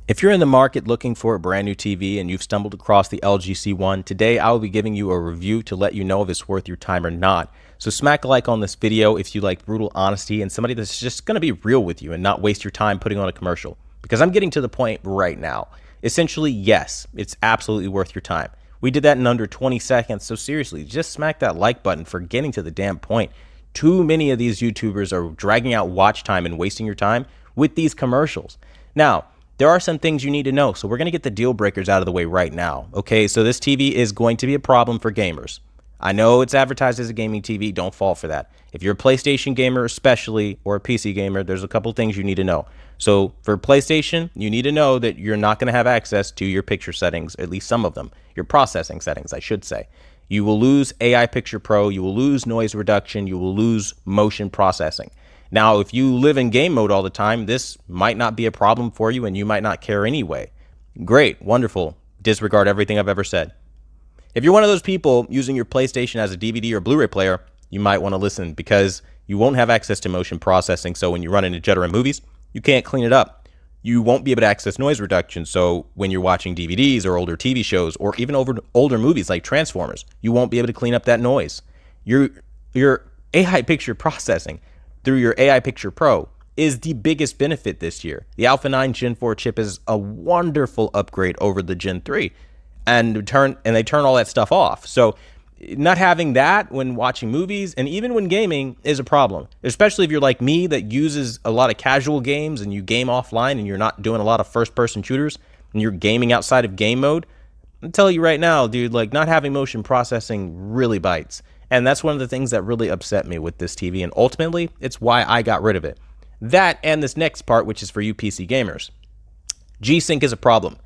If you're in the market looking for a brand new TV and you've stumbled across the LG C1, today I will be giving you a review to let you know if it's worth your time or not. So smack a like on this video if you like brutal honesty and somebody that's just going to be real with you and not waste your time putting on a commercial. Because I'm getting to the point right now. Essentially, yes, it's absolutely worth your time. We did that in under 20 seconds, so seriously, just smack that like button for getting to the damn point. Too many of these YouTubers are dragging out watch time and wasting your time with these commercials. Now, there are some things you need to know, so we're going to get the deal breakers out of the way right now. Okay, so this TV is going to be a problem for gamers. I know it's advertised as a gaming TV. Don't fall for that. If you're a PlayStation gamer especially, or a PC gamer, there's a couple things you need to know. So for PlayStation, you need to know that you're not going to have access to your picture settings, at least some of them. Your processing settings, I should say. You will lose AI Picture Pro, you will lose noise reduction, you will lose motion processing. Now, if you live in game mode all the time, this might not be a problem for you and you might not care anyway. Great, wonderful. Disregard everything I've ever said. If you're one of those people using your PlayStation as a DVD or Blu-ray player, you might want to listen because you won't have access to motion processing. So when you run into jitter in movies, you can't clean it up. You won't be able to access noise reduction. So when you're watching DVDs or older TV shows or even over older movies like Transformers, you won't be able to clean up that noise. Your AI picture processing through your AI Picture Pro is the biggest benefit this year. The Alpha 9 Gen 4 chip is a wonderful upgrade over the Gen 3, and they turn all that stuff off. So not having that when watching movies and even when gaming is a problem, especially if you're like me that uses a lot of casual games and you game offline and you're not doing a lot of first-person shooters and you're gaming outside of game mode. I'm telling you right now, dude, like not having motion processing really bites. And that's one of the things that really upset me with this TV. And ultimately, it's why I got rid of it. That and this next part, which is for you PC gamers. G-Sync is a problem.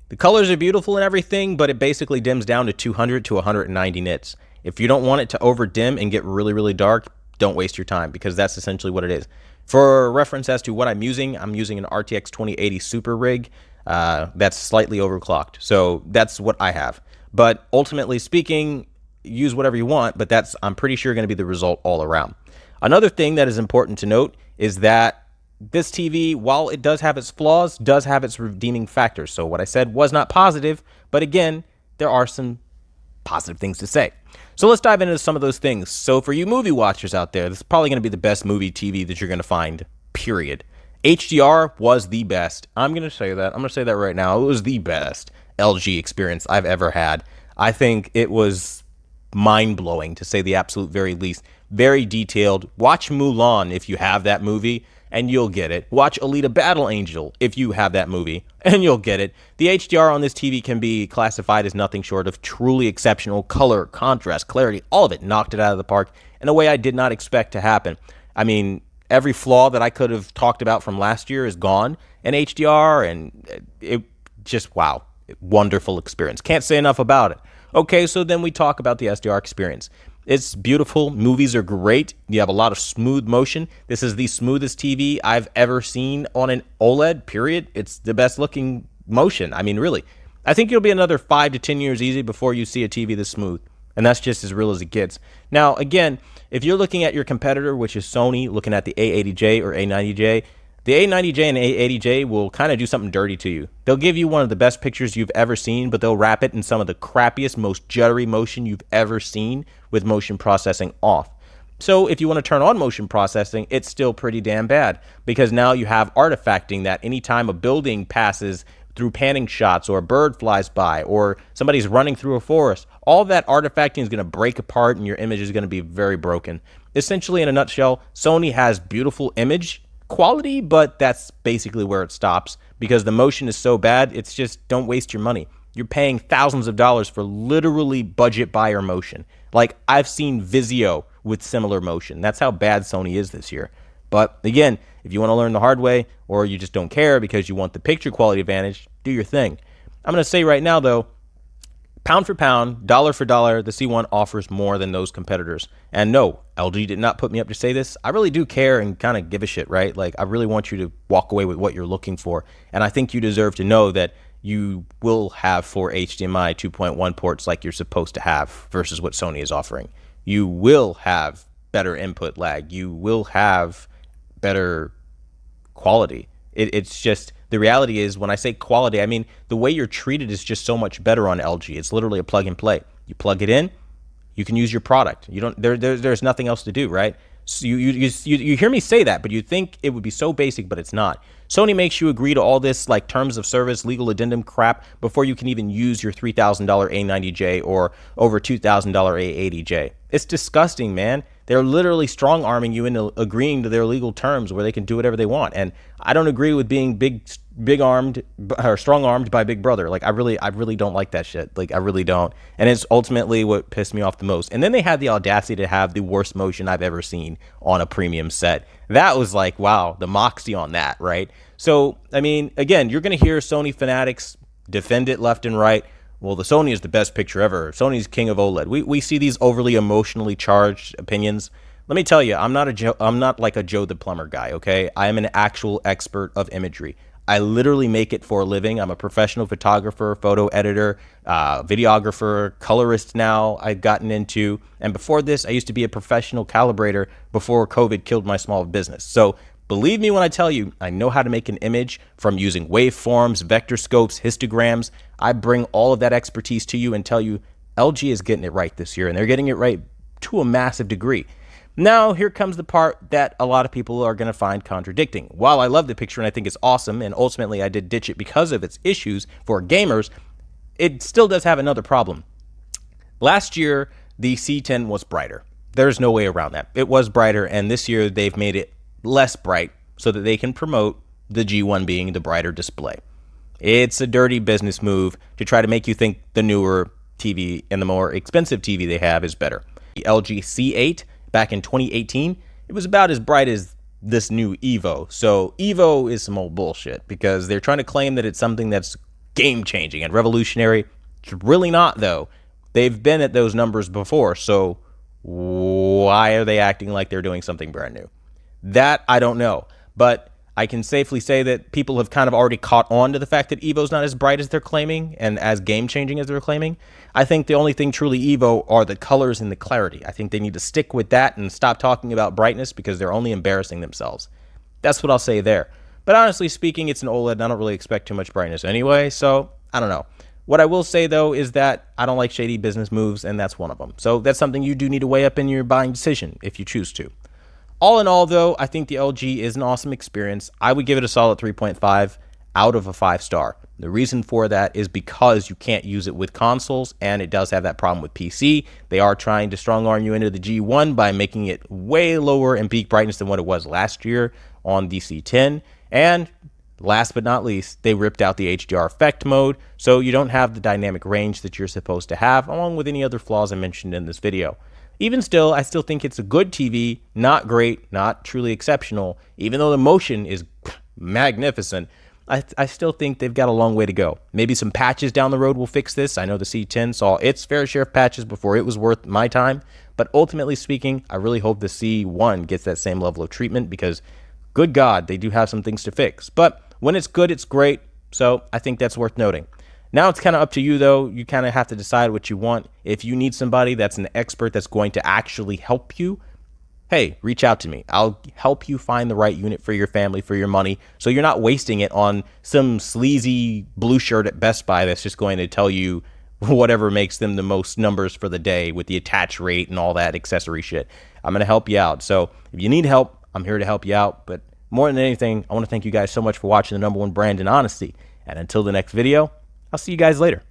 The colors are beautiful and everything, but it basically dims down to 200 to 190 nits. If you don't want it to over dim and get really, really dark, don't waste your time because that's essentially what it is. For reference as to what I'm using an RTX 2080 Super rig that's slightly overclocked. So that's what I have. But ultimately speaking, use whatever you want, but that's, I'm pretty sure, going to be the result all around. Another thing that is important to note is that this TV, while it does have its flaws, does have its redeeming factors. So what I said was not positive, but again, there are some positive things to say. So let's dive into some of those things. So for you movie watchers out there, this is probably going to be the best movie TV that you're going to find, period. HDR was the best. I'm going to say that. I'm going to say that right now. It was the best LG experience I've ever had. I think it was mind-blowing, to say the absolute very least. Very detailed. Watch Mulan if you have that movie, and you'll get it. Watch Alita Battle Angel if you have that movie, and you'll get it. The HDR on this TV can be classified as nothing short of truly exceptional. Color, contrast, clarity, all of it knocked it out of the park in a way I did not expect to happen. I mean, every flaw that I could have talked about from last year is gone in HDR, and it just, wow, wonderful experience. Can't say enough about it. Okay, so then we talk about the Sdr Experience. It's beautiful. Movies are great. You have a lot of smooth motion. This is the smoothest TV I've ever seen on an OLED, period. It's the best looking motion. I mean, really. I think it'll be another 5 to 10 years easy before you see a TV this smooth. And that's just as real as it gets. Now, again, if you're looking at your competitor, which is Sony, looking at the A80J or A90J, the A90J and A80J will kind of do something dirty to you. They'll give you one of the best pictures you've ever seen, but they'll wrap it in some of the crappiest, most jittery motion you've ever seen with motion processing off. So if you want to turn on motion processing, it's still pretty damn bad because now you have artifacting that anytime a building passes through panning shots or a bird flies by or somebody's running through a forest, all that artifacting is going to break apart and your image is going to be very broken. Essentially, in a nutshell, Sony has beautiful image quality, but that's basically where it stops because the motion is so bad. It's just, don't waste your money. You're paying thousands of dollars for literally budget buyer motion. Like, I've seen Vizio with similar motion. That's how bad Sony is this year. But again, if you want to learn the hard way or you just don't care because you want the picture quality advantage, do your thing. I'm going to say right now though, pound for pound, dollar for dollar, the C1 offers more than those competitors. And no, LG did not put me up to say this. I really do care and kind of give a shit, right? Like, I really want you to walk away with what you're looking for. And I think you deserve to know that you will have 4 HDMI 2.1 ports like you're supposed to have versus what Sony is offering. You will have better input lag. You will have better quality. It's just the reality is, when I say quality, I mean the way you're treated is just so much better on LG. It's literally a plug and play. You plug it in, you can use your product. You don't there's nothing else to do, right? So you hear me say that, but you think it would be so basic, but it's not. Sony makes you agree to all this like terms of service, legal addendum crap before you can even use your $3,000 A90J or over $2,000 A80J. It's disgusting, man. They're literally strong arming you into agreeing to their legal terms where they can do whatever they want. And I don't agree with being big armed or strong armed by Big Brother. Like I really don't like that shit. Like I really don't. And it's ultimately what pissed me off the most. And then they had the audacity to have the worst motion I've ever seen on a premium set. That was like, wow, the moxie on that, right? So, I mean, again, you're going to hear Sony fanatics defend it left and right. Well, the Sony is the best picture ever. Sony's king of OLED. We see these overly emotionally charged opinions. Let me tell you, I'm not like a Joe the plumber guy, okay? I am an actual expert of imagery. I literally make it for a living. I'm a professional photographer, photo editor, videographer, colorist now I've gotten into. And before this, I used to be a professional calibrator before COVID killed my small business. So believe me when I tell you, I know how to make an image from using waveforms, vector scopes, histograms. I bring all of that expertise to you and tell you LG is getting it right this year, and they're getting it right to a massive degree. Now, here comes the part that a lot of people are going to find contradicting. While I love the picture and I think it's awesome, and ultimately I did ditch it because of its issues for gamers, it still does have another problem. Last year, the C10 was brighter. There's no way around that. It was brighter, and this year they've made it less bright so that they can promote the G1 being the brighter display. It's a dirty business move to try to make you think the newer TV and the more expensive TV they have is better. The LG C8 back in 2018, it was about as bright as this new Evo. So Evo is some old bullshit because they're trying to claim that it's something that's game-changing and revolutionary. It's really not, though. They've been at those numbers before, so why are they acting like they're doing something brand new? That I don't know, but I can safely say that people have kind of already caught on to the fact that Evo's not as bright as they're claiming and as game-changing as they're claiming. I think the only thing truly Evo are the colors and the clarity. I think they need to stick with that and stop talking about brightness because they're only embarrassing themselves. That's what I'll say there. But honestly speaking, it's an OLED and I don't really expect too much brightness anyway, so I don't know. What I will say, though, is that I don't like shady business moves, and that's one of them. So that's something you do need to weigh up in your buying decision if you choose to. All in all, though, I think the LG is an awesome experience. I would give it a solid 3.5 out of a 5-star. The reason for that is because you can't use it with consoles, and it does have that problem with PC. They are trying to strong-arm you into the G1 by making it way lower in peak brightness than what it was last year on the C10. And last but not least, they ripped out the HDR effect mode, so you don't have the dynamic range that you're supposed to have, along with any other flaws I mentioned in this video. Even still, I still think it's a good TV, not great, not truly exceptional. Even though the motion is magnificent, I still think they've got a long way to go. Maybe some patches down the road will fix this. I know the C10 saw its fair share of patches before it was worth my time. But ultimately speaking, I really hope the C1 gets that same level of treatment because, good God, they do have some things to fix. But when it's good, it's great. So I think that's worth noting. Now it's kind of up to you, though. You kind of have to decide what you want. If you need somebody that's an expert that's going to actually help you, hey, reach out to me. I'll help you find the right unit for your family, for your money, so you're not wasting it on some sleazy blue shirt at Best Buy that's just going to tell you whatever makes them the most numbers for the day with the attach rate and all that accessory shit. I'm going to help you out. So if you need help, I'm here to help you out. But more than anything, I want to thank you guys so much for watching the #1 brand in honesty. And until the next video, I'll see you guys later.